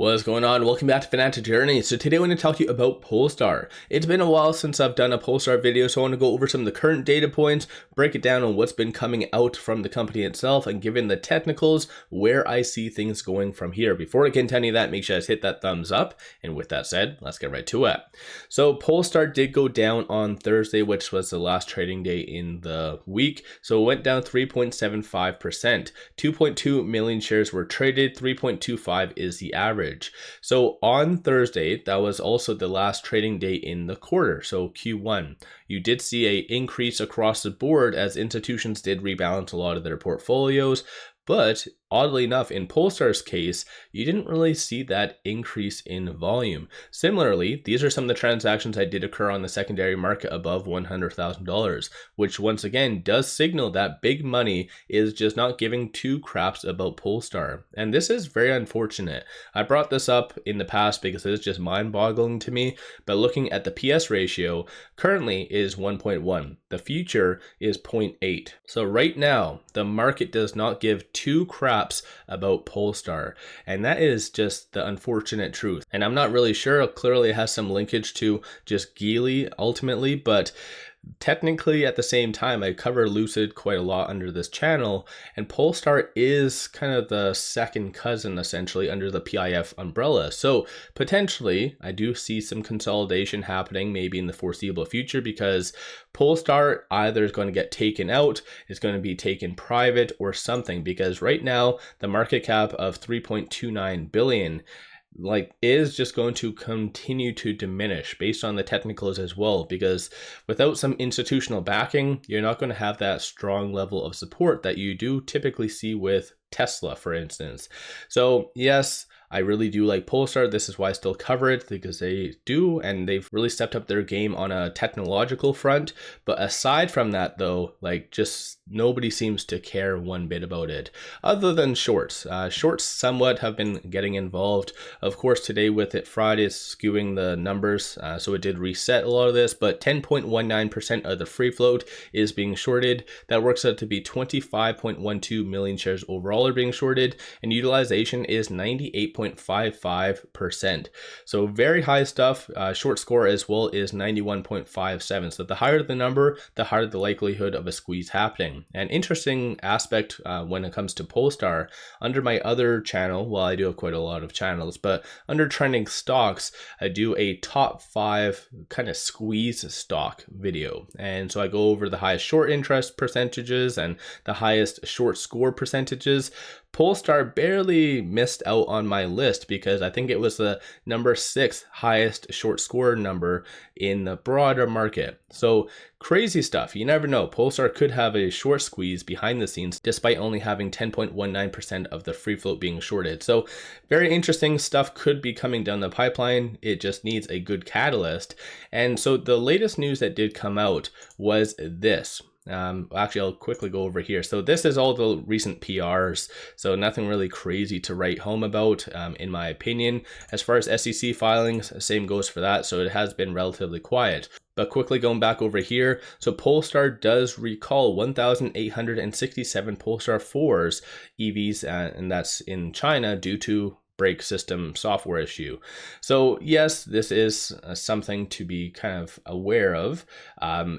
What's going on? Welcome back to Fanatic Journey. So today I want to talk to you about Polestar. It's been a while since I've done a Polestar video, so I want to go over some of the current data points, break it down on what's been coming out from the company itself, and given the technicals, where I see things going from here. Before I get into any of that, make sure you guys hit that thumbs up. And with that said, let's get right to it. So Polestar did go down on Thursday, which was the last trading day in the week. So it went down 3.75%. 2.2 million shares were traded. 3.25 is the average. So on Thursday, that was also the last trading day in the quarter, so Q1. You did see an increase across the board as institutions did rebalance a lot of their portfolios. But oddly enough, in Polestar's case, you didn't really see that increase in volume. Similarly, these are some of the transactions that did occur on the secondary market above $100,000, which once again does signal that big money is just not giving two craps about Polestar. And this is very unfortunate. I brought this up in the past because it is just mind-boggling to me, but looking at the PS ratio, currently is 1.1. The future is 0.8. So right now, the market does not give two craps about Polestar, and that is just the unfortunate truth. And I'm not really sure, clearly it has some linkage to just 𝗖𝗢𝗡𝗘𝗖𝗧 ultimately, but technically at the same time I cover Lucid quite a lot under this channel, and Polestar is kind of the second cousin essentially under the PIF umbrella. So potentially I do see some consolidation happening maybe in the foreseeable future, because Polestar either is going to get taken out, it's going to be taken private or something, because right now the market cap of 3.29 billion is just going to continue to diminish based on the technicals as well, because without some institutional backing, you're not going to have that strong level of support that you do typically see with Tesla, for instance. So yes, I really do like Polestar. This is why I still cover it, because they do, and they've really stepped up their game on a technological front. But aside from that though, just nobody seems to care one bit about it, other than shorts. Shorts somewhat have been getting involved. Of course, today with it Friday, it's skewing the numbers, so it did reset a lot of this, but 10.19% of the free float is being shorted. That works out to be 25.12 million shares overall are being shorted, and utilization is 98.55%. So very high stuff. Short score as well is 91.57. So the higher the number, the higher the likelihood of a squeeze happening. An interesting aspect when it comes to Polestar, under my other channel, well, I do have quite a lot of channels, but under trending stocks, I do a top 5 kind of squeeze stock video. And so I go over the highest short interest percentages and the highest short score percentages. Polestar barely missed out on my list because I think it was the number 6 highest short score number in the broader market. So crazy stuff. You never know. Polestar could have a short squeeze behind the scenes despite only having 10.19% of the free float being shorted. So very interesting stuff could be coming down the pipeline. It just needs a good catalyst. And so the latest news that did come out was this. Actually, I'll quickly go over here. So this is all the recent PRs, so nothing really crazy to write home about, in my opinion. As far as SEC filings, same goes for that, so it has been relatively quiet. But quickly going back over here, so Polestar does recall 1,867 Polestar 4's EVs, and that's in China due to brake system software issue. So yes, this is something to be kind of aware of.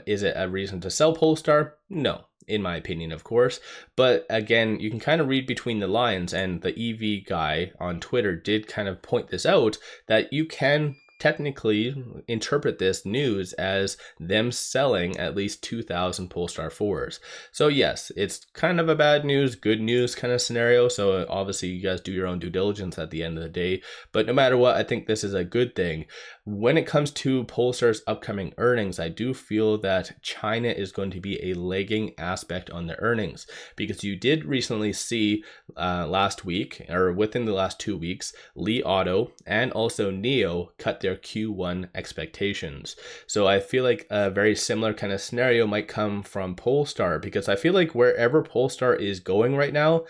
Is it a reason to sell Polestar? No, in my opinion, of course. But again, you can kind of read between the lines, and the EV guy on Twitter did kind of point this out, that you can technically interpret this news as them selling at least 2,000 Polestar 4's. So yes, it's kind of a bad news, good news kind of scenario. So obviously you guys do your own due diligence at the end of the day. But no matter what, I think this is a good thing. When it comes to Polestar's upcoming earnings, I do feel that China is going to be a lagging aspect on the earnings, because you did recently see last week, or within the last 2 weeks, Li Auto and also NIO cut their Q1 expectations. So I feel like a very similar kind of scenario might come from Polestar, because I feel like wherever Polestar is going right now,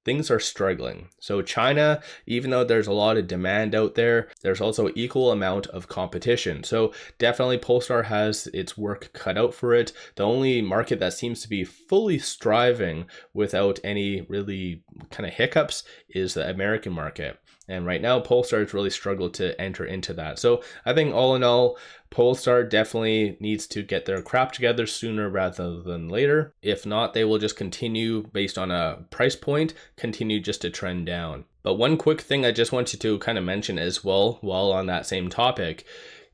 things are struggling. So China, even though there's a lot of demand out there, there's also equal amount of competition. So definitely Polestar has its work cut out for it. The only market that seems to be fully striving without any really kind of hiccups is the American market. And right now, Polestar has really struggled to enter into that. So I think all in all, Polestar definitely needs to get their crap together sooner rather than later. If not, they will just continue based on a price point, continue just to trend down. But one quick thing I just wanted to kind of mention as well, while on that same topic,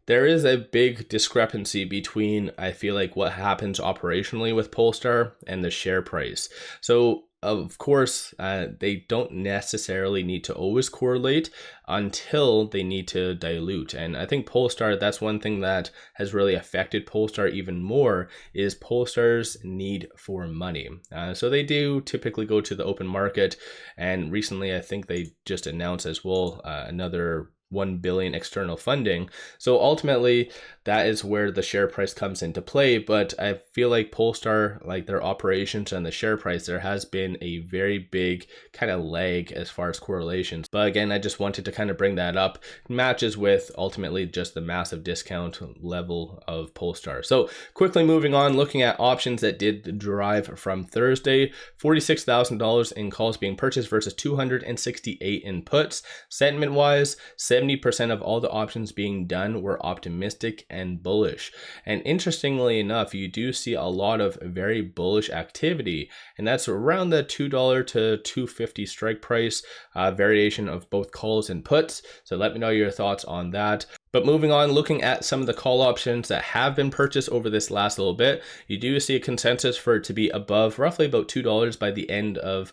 there is a big discrepancy between, I feel like, what happens operationally with Polestar and the share price. So of course, they don't necessarily need to always correlate until they need to dilute. And I think Polestar, that's one thing that has really affected Polestar even more, is Polestar's need for money. So they do typically go to the open market. And recently, I think they just announced as well another 1 billion external funding. So ultimately, that is where the share price comes into play. But I feel like Polestar, like their operations and the share price, there has been a very big kind of lag as far as correlations. But again, I just wanted to kind of bring that up. It matches with ultimately just the massive discount level of Polestar. So quickly moving on, looking at options that did derive from Thursday, $46,000 in calls being purchased versus 268 in puts. Sentiment wise, 70% of all the options being done were optimistic and bullish. And interestingly enough, you do see a lot of very bullish activity, and that's around the $2 to $2.50 strike price, variation of both calls and puts. So let me know your thoughts on that. But moving on, looking at some of the call options that have been purchased over this last little bit, you do see a consensus for it to be above roughly about $2 by the end of,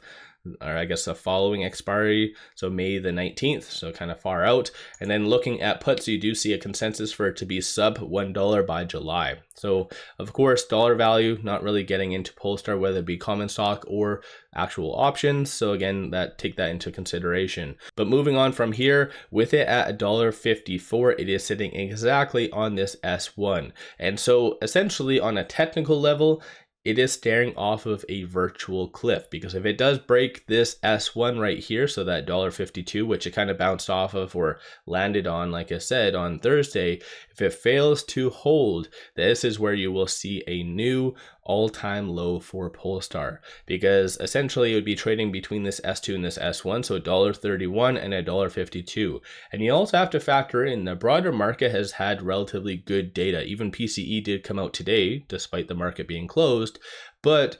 or I guess the following expiry, so May the 19th, so kind of far out. And then looking at puts, you do see a consensus for it to be sub $1 by July. So of course, dollar value, not really getting into Polestar, whether it be common stock or actual options. So again, take that into consideration. But moving on from here, with it at $1.54, it is sitting exactly on this S1. And so essentially on a technical level, it is staring off of a virtual cliff, because if it does break this S1 right here, so that $1.52, which it kind of bounced off of or landed on, like I said, on Thursday, if it fails to hold, this is where you will see a new all-time low for Polestar, because essentially it would be trading between this S2 and this S1, so $1.31 and $1.52. And you also have to factor in the broader market has had relatively good data. Even PCE did come out today, despite the market being closed, but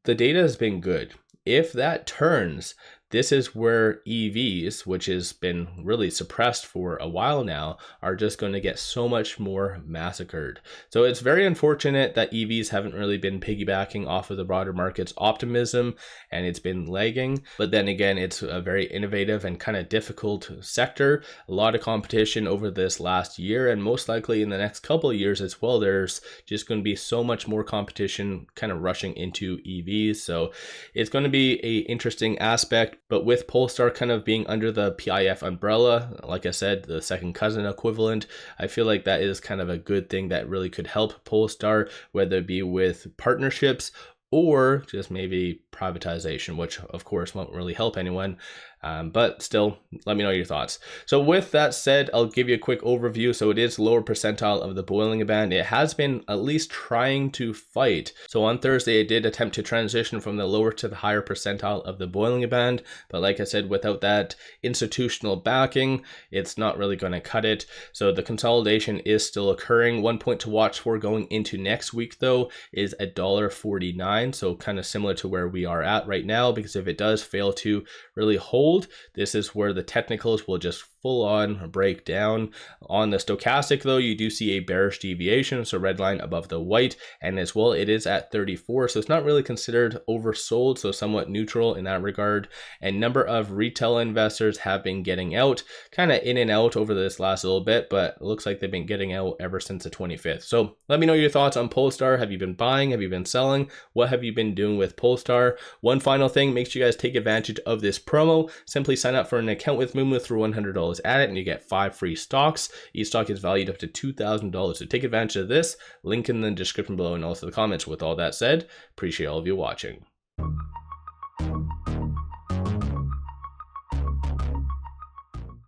the data has been good. If that turns, this is where EVs, which has been really suppressed for a while now, are just going to get so much more massacred. So it's very unfortunate that EVs haven't really been piggybacking off of the broader market's optimism, and it's been lagging. But then again, it's a very innovative and kind of difficult sector. A lot of competition over this last year, and most likely in the next couple of years as well. There's just going to be so much more competition kind of rushing into EVs. So it's going to be an interesting aspect. But with Polestar kind of being under the PIF umbrella, like I said, the second cousin equivalent, I feel like that is kind of a good thing that really could help Polestar, whether it be with partnerships or just maybe privatization, which of course won't really help anyone. But still, let me know your thoughts. So with that said, I'll give you a quick overview. So it is lower percentile of the Bollinger Band. It has been at least trying to fight. So on Thursday, it did attempt to transition from the lower to the higher percentile of the Bollinger Band. But like I said, without that institutional backing, it's not really going to cut it. So the consolidation is still occurring. One point to watch for going into next week, though, is $1.49. So kind of similar to where we are at right now, because if it does fail to really hold, this is where the technicals will just full on break down. On the stochastic though, you do see a bearish deviation, so red line above the white, and as well it is at 34, so it's not really considered oversold, so somewhat neutral in that regard. And number of retail investors have been getting out, kind of in and out over this last little bit, but it looks like they've been getting out ever since the 25th. So let me know your thoughts on Polestar. Have you been buying? Have you been selling? What have you been doing with Polestar? One final thing, make sure you guys take advantage of this promo. Simply sign up for an account with Moomoo for $100 at it, and you get 5 free stocks. Each stock is valued up to $2,000. So take advantage of this. Link in the description below and also the comments. With all that said, appreciate all of you watching.